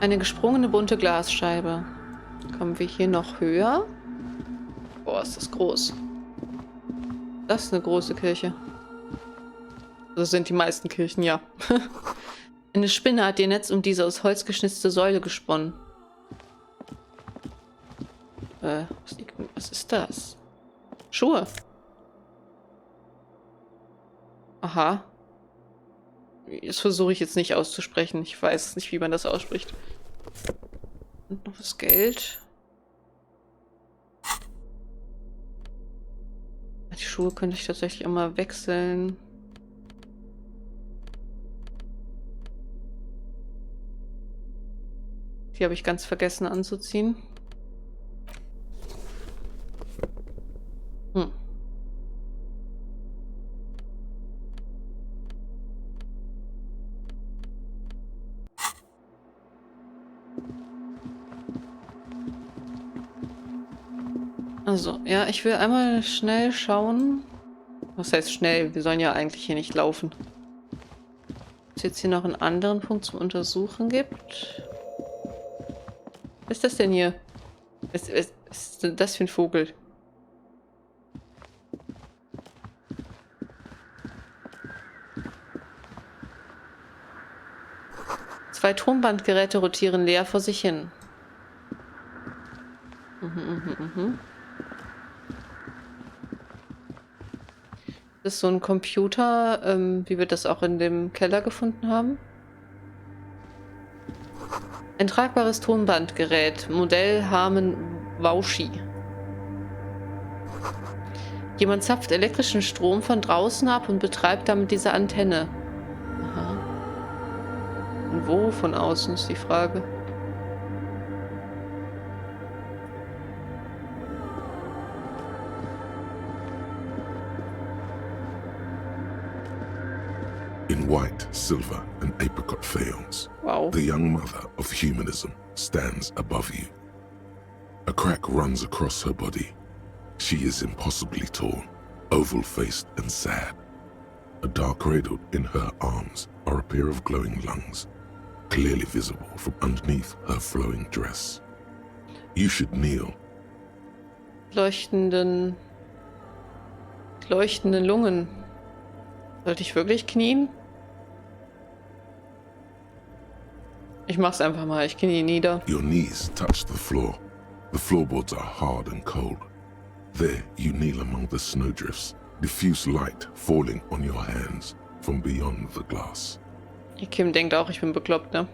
Eine gesprungene bunte Glasscheibe. Kommen wir hier noch höher? Boah, ist das groß. Das ist eine große Kirche. Das sind die meisten Kirchen, ja. Eine Spinne hat ihr Netz um diese aus Holz geschnitzte Säule gesponnen. Was ist das? Schuhe. Aha. Das versuche ich jetzt nicht auszusprechen. Ich weiß nicht, wie man das ausspricht. Und noch das Geld. Die Schuhe könnte ich tatsächlich auch mal wechseln. Die habe ich ganz vergessen anzuziehen. Also, ja, ich will einmal schnell schauen. Was heißt schnell? Wir sollen ja eigentlich hier nicht laufen. Ob es jetzt hier noch einen anderen Punkt zum Untersuchen gibt. Was ist das denn hier? Was ist denn das für ein Vogel? Zwei Tonbandgeräte rotieren leer vor sich hin. Das ist so ein Computer, wie wir das auch in dem Keller gefunden haben. Ein tragbares Tonbandgerät, Modell Harman Wauschi. Jemand zapft elektrischen Strom von draußen ab und betreibt damit diese Antenne. Aha. Und wo von außen ist die Frage. In white, silver, and apricot faience, Wow. the young mother of humanism stands above you. A crack runs across her body. She is impossibly tall, oval-faced and sad. A dark cradle in her arms are a pair of glowing lungs, clearly visible from underneath her flowing dress. You should kneel. Leuchtenden Lungen. Sollte ich wirklich knien? Ich mach's einfach mal. Ich knie nieder. Your knees touch the floor. The floorboards are hard and cold. There you kneel among the snowdrifts, diffuse light falling on your hands from beyond the glass. Kim denkt auch, ich bin bekloppt, ne?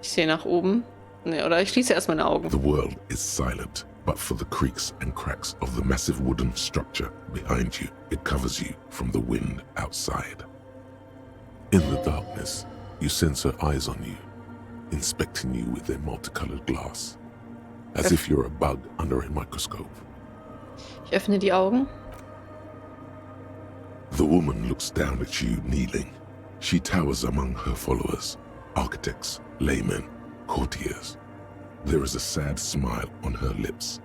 Ich sehe nach oben. Ne, oder ich schließe erst meine Augen. The world is silent, but for the creaks and cracks of the massive wooden structure behind you, it covers you from the wind outside. In the darkness, you sense her eyes on you, inspecting you with their multicolored glass, as if you're a bug under a microscope. Ich öffne die Augen. The woman looks down at you kneeling. She towers among her followers, architects, laymen, courtiers. There is a sad smile on her lips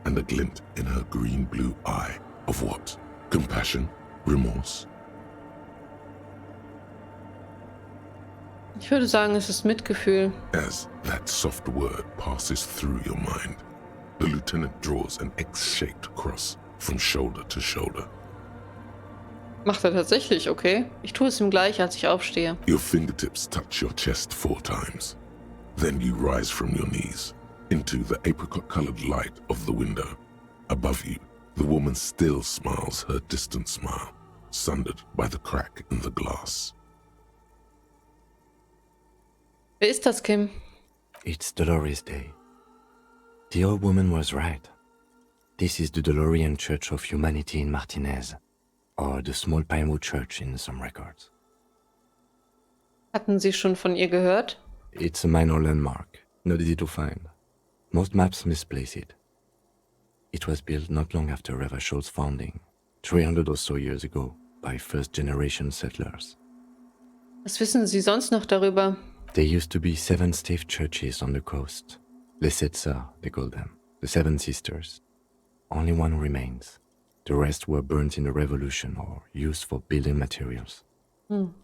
and a glint in her green-blue eye of what? Compassion? Remorse? Ich würde sagen, es ist Mitgefühl. As that soft word passes through your mind, the lieutenant draws an X-shaped cross from shoulder to shoulder. Macht er tatsächlich, okay? Ich tue es ihm gleich, als ich aufstehe. Your fingertips touch your chest 4 times. Then you rise from your knees into the apricot-colored light of the window. Above you, the woman still smiles her distant smile, sundered by the crack in the glass. Wer ist das, Kim? It's Dolores Day. The old woman was right. This is the Dolorian Church of Humanity in Martinez, or the Small Pinewood Church in some records. Hatten Sie schon von ihr gehört? It's a minor landmark, not easy to find. Most maps misplace it. It was built not long after Revachol's founding, 300 or so years ago, by first-generation settlers. Was wissen Sie sonst noch darüber? There used to be 7 stave churches on the coast. Les Sept Sœurs, they call them, the 7 sisters. Only one remains. The rest were burnt in the revolution or used for building materials. Hm.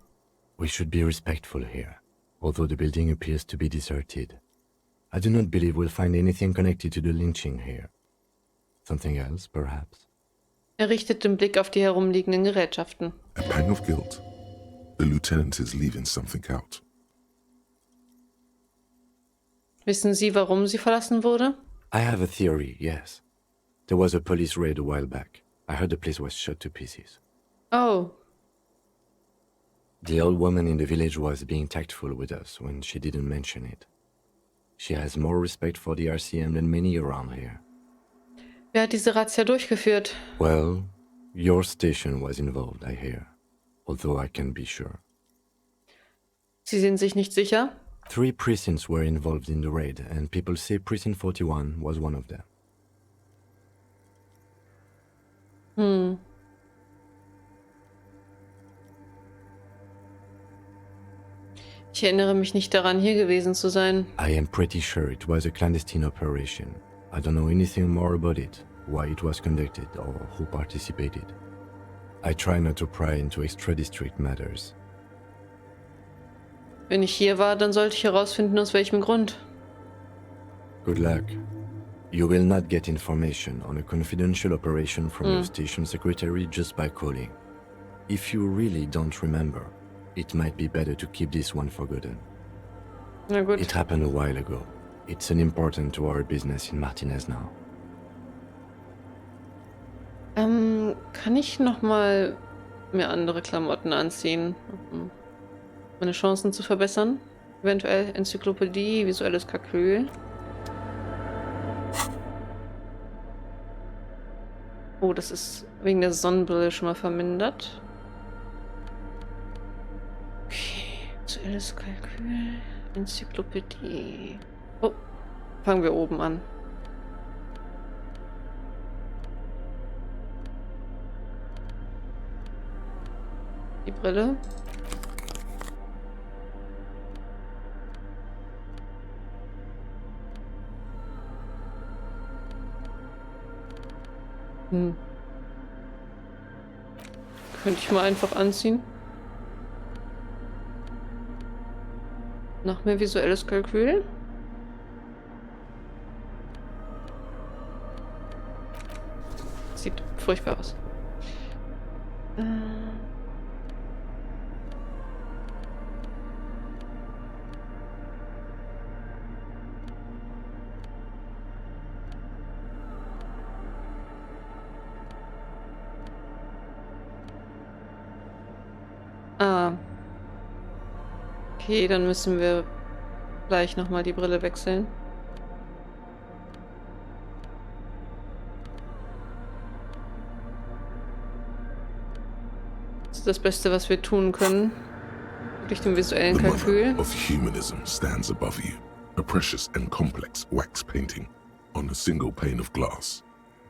We should be respectful here, although the building appears to be deserted. I do not believe we'll find anything connected to the lynching here. Something else, perhaps? Er richtet den Blick auf die herumliegenden Gerätschaften. A pang of guilt. The lieutenant is leaving something out. Wissen Sie, warum sie verlassen wurde? I have a theory, yes. There was a police raid a while back. I heard the place was shot to pieces. Oh, The old woman in the village was being tactful with us when she didn't mention it. She has more respect for the RCM than many around here. wer hat diese Razzia durchgeführt? Well, your station was involved, I hear. Although I can't be sure. Sie sind sich nicht sicher? 3 precincts were involved in the raid, and people say Precinct 41 was one of them. Ich erinnere mich nicht daran, hier gewesen zu sein. I am pretty sure it was a clandestine operation. I don't know anything more about it, why it was conducted, or who participated. I try not to pry into extra-district matters. Wenn ich hier war, dann sollte ich herausfinden, aus welchem Grund. Good luck. You will not get information on a confidential operation from your station secretary just by calling. If you really don't remember, it might be better to keep this one forgotten. Na gut. It happened a while ago. It's unimportant to our business in Martinez now. Kann ich nochmal mir andere Klamotten anziehen, um meine Chancen zu verbessern? Eventuell Enzyklopädie, visuelles Kalkül. Oh, das ist wegen der Sonnenbrille schon mal vermindert. Okay, visuelles Kalkül, Enzyklopädie. Oh, fangen wir oben an. Die Brille. Könnte ich mal einfach anziehen. Noch mehr visuelles Kalkül. Sieht furchtbar aus. Okay, dann müssen wir gleich nochmal die Brille wechseln. Das ist das Beste, was wir tun können. Durch den visuellen The Kalkül. mother of humanism stands above you, a precious and complex wax painting on a single pane of glass.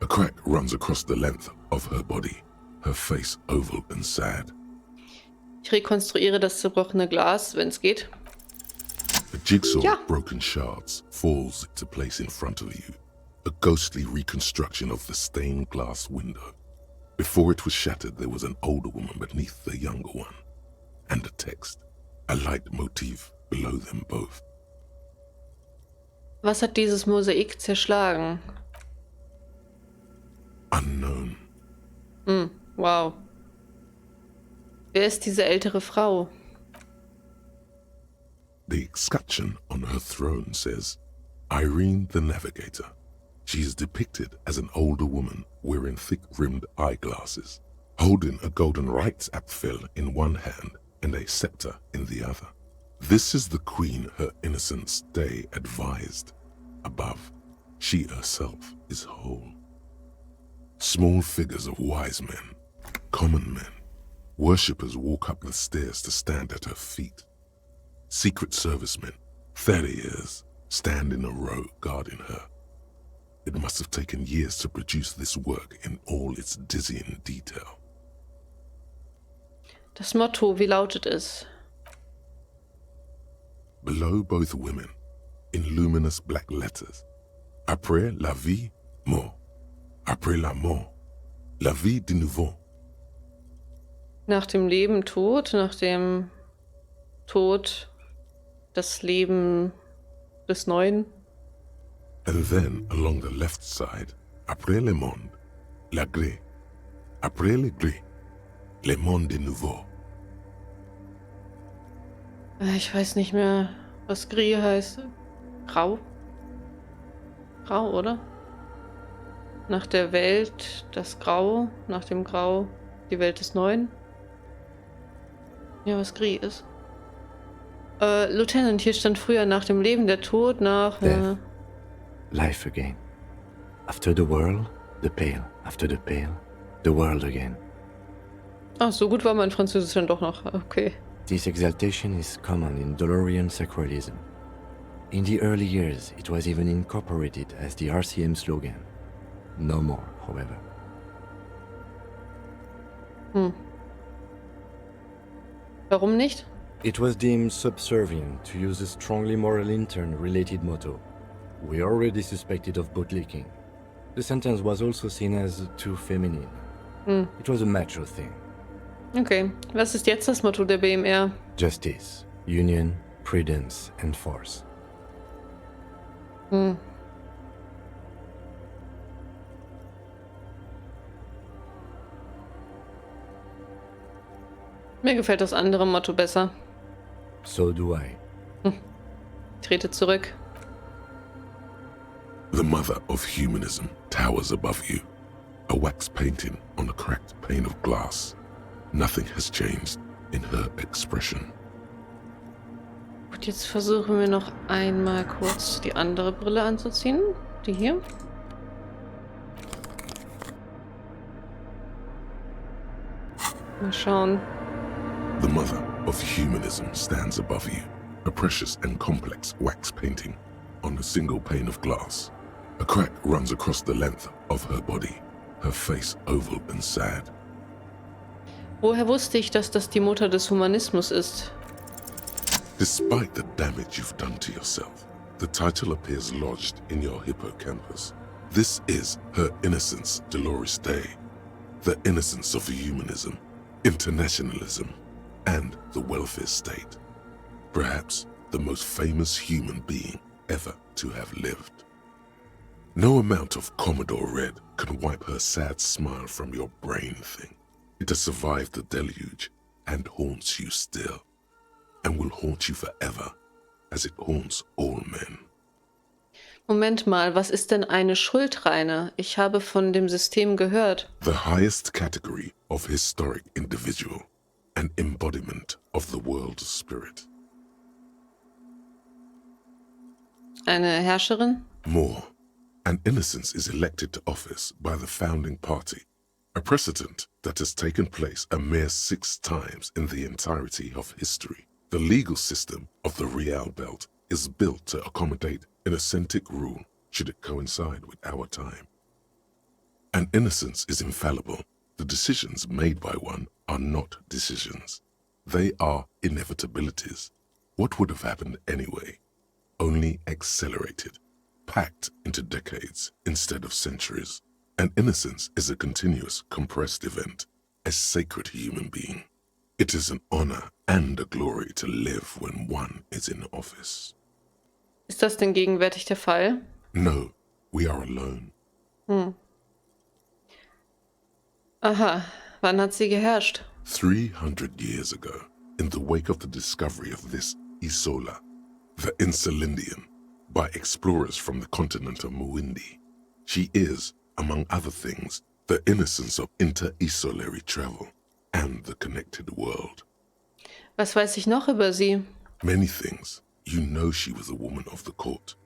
A crack runs across the length of her body, her face oval and sad. Ich rekonstruiere das zerbrochene Glas, wenn es geht. A jigsaw Yeah. of broken shards falls into place in front of you, a ghostly reconstruction of the stained glass window. Before it was shattered, there was an older woman beneath the younger one, and a text, a light motif below them both. Was hat dieses Mosaik zerschlagen? Unknown. Wow. Wer ist diese ältere Frau? The escutcheon on her throne says, Irene the Navigator. She is depicted as an older woman wearing thick-rimmed eyeglasses, holding a golden rights apfel in one hand and a scepter in the other. This is the queen her innocence day advised. Above, she herself is whole. Small figures of wise men, common men, worshippers walk up the stairs to stand at her feet. Secret servicemen, 30 years, stand in a row guarding her. It must have taken years to produce this work in all its dizzying detail. Das Motto, wie lautet es? Below both women, in luminous black letters, après la vie, mort. Après la mort, la vie de nouveau. Nach dem Leben Tod, nach dem Tod das Leben des Neuen. And then along the left side, après le monde, la gré. Après le gré, le monde de nouveau. Ich weiß nicht mehr, was Gris heißt. Grau? Grau, oder? Nach der Welt das Grau, nach dem Grau die Welt des Neuen. Ja, was Gris ist. Lieutenant, hier stand früher nach dem Leben der Tod, nach... Death. Life again. After the world, the pale. After the pale, the world again. Ach, so gut war mein Französisch dann doch noch. Okay. This exaltation is common in Dolorian sacralism. In the early years, it was even incorporated as the RCM slogan. No more, however. Warum nicht? It was deemed subservient to use a strongly moral intern-related motto. We already suspected of bootlicking. The sentence was also seen as too feminine. It was a macho thing. Okay. Was ist jetzt das Motto der BMR? Justice, union, prudence, and force. Mir gefällt das andere Motto besser. So do I. Trete zurück. The mother of humanism towers above you, a wax painting on a cracked pane of glass. Nothing has changed in her expression. Gut, jetzt versuchen wir noch einmal kurz die andere Brille anzuziehen. Die hier. Mal schauen. The mother of humanism stands above you, a precious and complex wax painting on a single pane of glass. A crack runs across the length of her body, her face oval and sad. Woher wusste ich, dass das die Mutter des Humanismus ist? Despite the damage you've done to yourself, the title appears lodged in your hippocampus. This is her innocence, Dolores Day, the innocence of humanism, internationalism, and the welfare state. Perhaps the most famous human being ever to have lived. No amount of Commodore Red can wipe her sad smile from your brain thing. It has survived the deluge and haunts you still, and will haunt you forever, as it haunts all men. Moment mal, was ist denn eine Schuldreine? Ich habe von dem System gehört. The highest category of historic individual, an embodiment of the world spirit. Eine Herrscherin? More, an innocence is elected to office by the founding party, a precedent that has taken place a mere 6 times in the entirety of history. The legal system of the Real Belt is built to accommodate an authentic rule should it coincide with our time. An innocence is infallible. The decisions made by one are not decisions. They are inevitabilities. What would have happened anyway? Only accelerated, packed into decades instead of centuries. An innocence is a continuous, compressed event, a sacred human being. It is an honor and a glory to live when one is in office. Ist das denn gegenwärtig der Fall? No, we are alone. Aha, wann hat sie geherrscht? 300 years ago, in the wake of the discovery of this Isola, the Insulindian, by explorers from the continent of Muindi, she is, among other things, the innocence of inter-isolary travel and the connected world. Was weiß ich noch über sie? Many things. You know she was a woman of the court,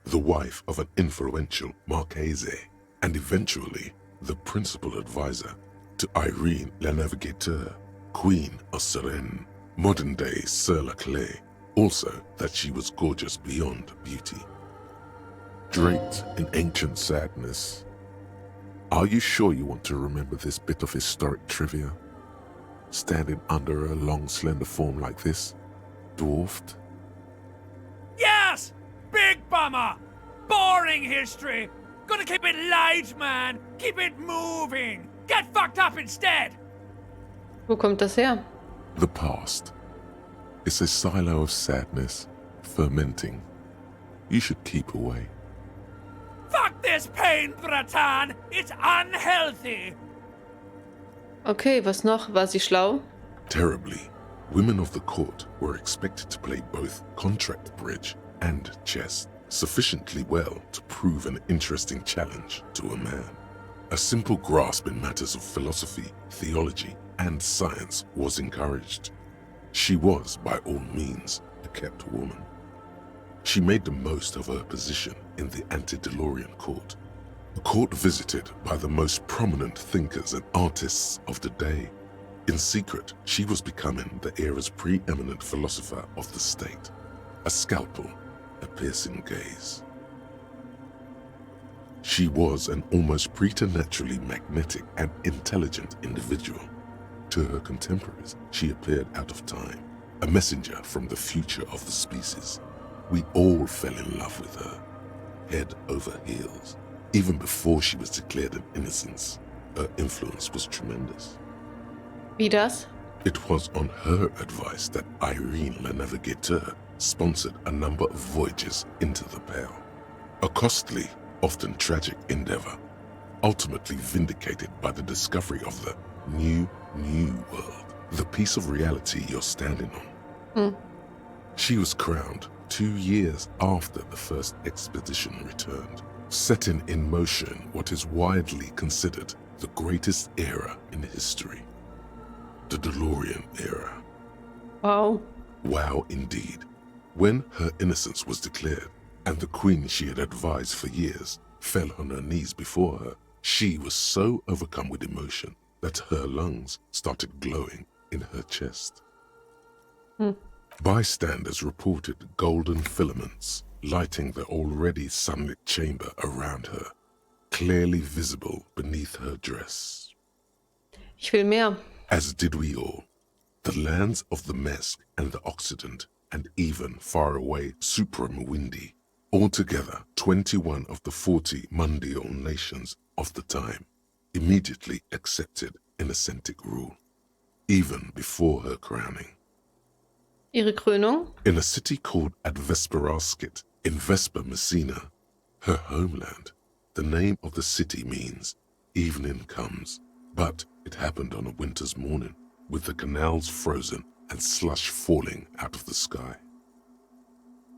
the wife of an influential Marchese, and eventually the principal advisor to Irene la Navigateur, Queen of Serene, modern-day Sir La Clé. Also that she was gorgeous beyond beauty. Draped in ancient sadness. Are you sure you want to remember this bit of historic trivia? Standing under a long, slender form like this, dwarfed? Yes! Big bummer! Boring history! Gotta keep it light, man! Keep it moving! Get fucked up instead! Wo kommt das her? The past. It's a silo of sadness, fermenting. You should keep away. Fuck this pain, Bratan! It's unhealthy! Okay, was noch? War sie schlau? Terribly, women of the court were expected to play both contract bridge and chess sufficiently well to prove an interesting challenge to a man. A simple grasp in matters of philosophy, theology, and science was encouraged. She was, by all means, a kept woman. She made the most of her position in the antediluvian court, a court visited by the most prominent thinkers and artists of the day. In secret, she was becoming the era's preeminent philosopher of the state, a scalpel, a piercing gaze. She was an almost preternaturally magnetic and intelligent individual. To her contemporaries, she appeared out of time, a messenger from the future of the species. We all fell in love with her, head over heels. Even before she was declared an innocence, her influence was tremendous. Wie das? It was on her advice that Irene Le Navigateur sponsored a number of voyages into the Pale. A costly, often tragic endeavor, ultimately vindicated by the discovery of the new world, the piece of reality you're standing on. She was crowned 2 years after the first expedition returned, setting in motion what is widely considered the greatest era in history. The DeLorean era. Wow. Wow, indeed. When her innocence was declared, and the queen she had advised for years fell on her knees before her, she was so overcome with emotion that her lungs started glowing in her chest. Bystanders reported golden filaments lighting the already sunlit chamber around her, clearly visible beneath her dress. Ich will mehr. As did we all. The lands of the Mesk and the Occident, and even far away Supremwindi, altogether 21 of the 40 mundial nations of the time, immediately accepted Innocentic rule, even before her crowning. Ihre Krönung? In a city called Advesperaskit, in Vesper Messina, her homeland, the name of the city means evening comes, but it happened on a winter's morning, with the canals frozen and slush falling out of the sky.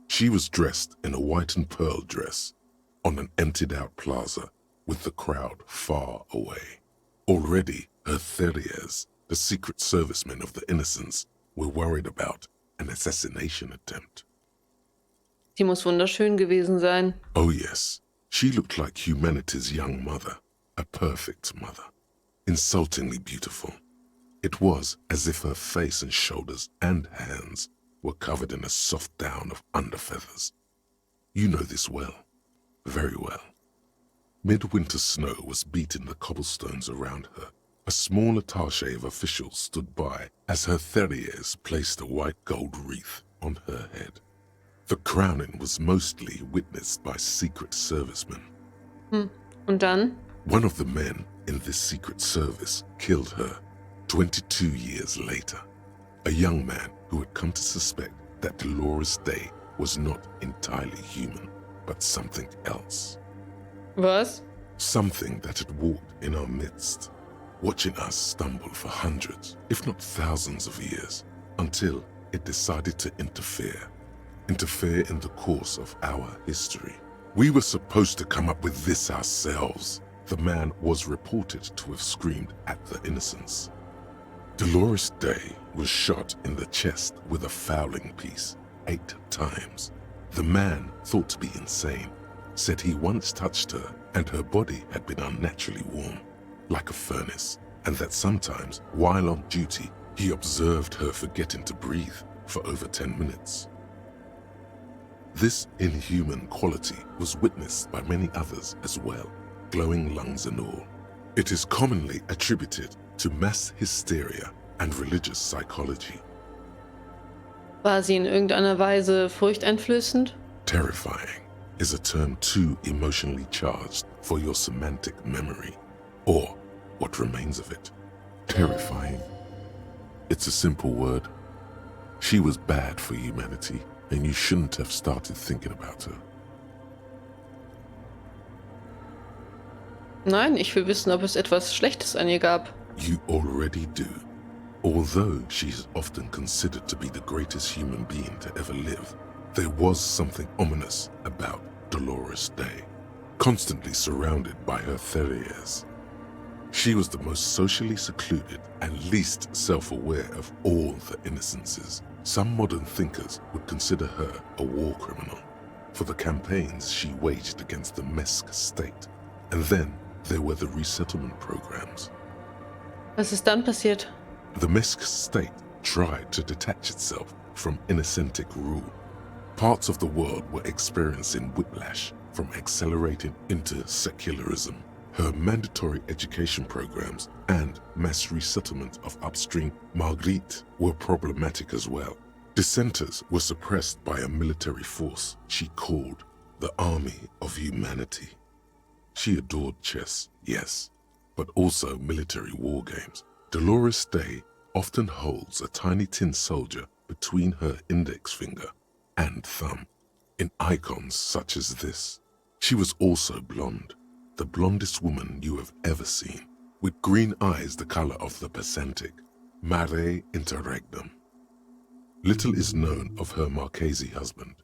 She was dressed in a white and pearl dress on an emptied-out plaza with the crowd far away. Already, her Theriers, the secret servicemen of the Innocents, were worried about an assassination attempt. Die muss wunderschön gewesen sein. Oh yes, she looked like humanity's young mother, a perfect mother, insultingly beautiful. It was as if her face and shoulders and hands were covered in a soft down of underfeathers. You know this well, very well. Midwinter snow was beating the cobblestones around her. A small attaché of officials stood by as her Theriers placed a white gold wreath on her head. The crowning was mostly witnessed by secret servicemen. Und dann? One of the men in this secret service killed her 22 years later. A young man who had come to suspect that Dolores Day was not entirely human, but something else. Was? Something that had walked in our midst, watching us stumble for hundreds, if not thousands of years, until it decided to interfere in the course of our history. We were supposed to come up with this ourselves. The man was reported to have screamed at the Innocents. Dolores Day was shot in the chest with a fowling piece 8 times. The man, thought to be insane, said he once touched her and her body had been unnaturally warm, like a furnace, and that sometimes, while on duty, he observed her forgetting to breathe for over 10 minutes. This inhuman quality was witnessed by many others as well, glowing lungs and all. It is commonly attributed to mass hysteria and religious psychology. War sie in irgendeiner Weise furchteinflößend? Terrifying is a term too emotionally charged for your semantic memory, or what remains of it. Terrifying. It's a simple word. She was bad for humanity, and you shouldn't have started thinking about her. Nein, ich will wissen, ob es etwas Schlechtes an ihr gab. You already do. Although she's often considered to be the greatest human being to ever live, there was something ominous about Dolores Day, constantly surrounded by her terriers. She was the most socially secluded and least self-aware of all the innocences. Some modern thinkers would consider her a war criminal for the campaigns she waged against the Mesk state. And then there were the resettlement programs. Was ist dann passiert? The Mesk state tried to detach itself from innocentic rule. Parts of the world were experiencing whiplash from accelerating into secularism. Her mandatory education programs and mass resettlement of upstream Marguerite were problematic as well. Dissenters were suppressed by a military force she called the Army of Humanity. She adored chess, yes, but also military war games. Dolores Day often holds a tiny tin soldier between her index finger and thumb in icons such as this. She was also blonde, the blondest woman you have ever seen, with green eyes the color of the Pacific, mare interregnum. Little is known of her Marchese husband.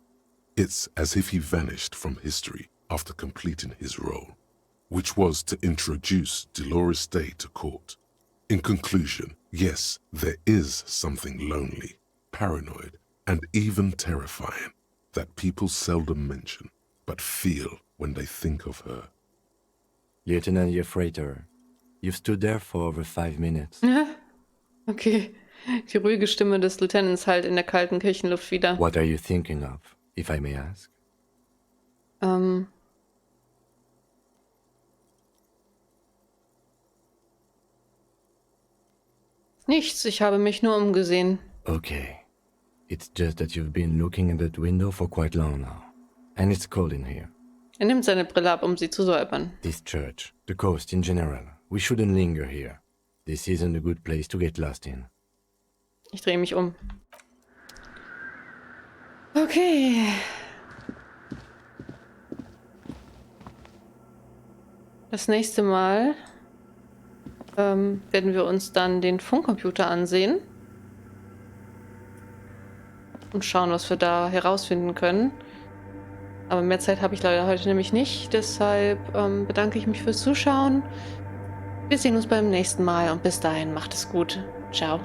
It's as if he vanished from history after completing his role, which was to introduce Dolores Day to court. In conclusion, yes, there is something lonely, paranoid, and even terrifying that people seldom mention, but feel when they think of her. Lieutenant Jeffreiter, you've stood there for over 5 minutes. Okay. Die ruhige Stimme des Lieutenants hallt in der kalten Küchenluft wieder. What are you thinking of, if I may ask? Nichts, ich habe mich nur umgesehen. Okay. It's just that you've been looking at that window for quite long now. And it's cold in here. Er nimmt seine Brille ab, um sie zu säubern. This church, the coast in general, we shouldn't linger here. This isn't a good place to get lost in. Ich drehe mich um. Okay. Das nächste Mal werden wir uns dann den Funkcomputer ansehen und schauen, was wir da herausfinden können. Aber mehr Zeit habe ich leider heute nämlich nicht. Deshalb bedanke ich mich fürs Zuschauen. Wir sehen uns beim nächsten Mal und bis dahin macht es gut. Ciao.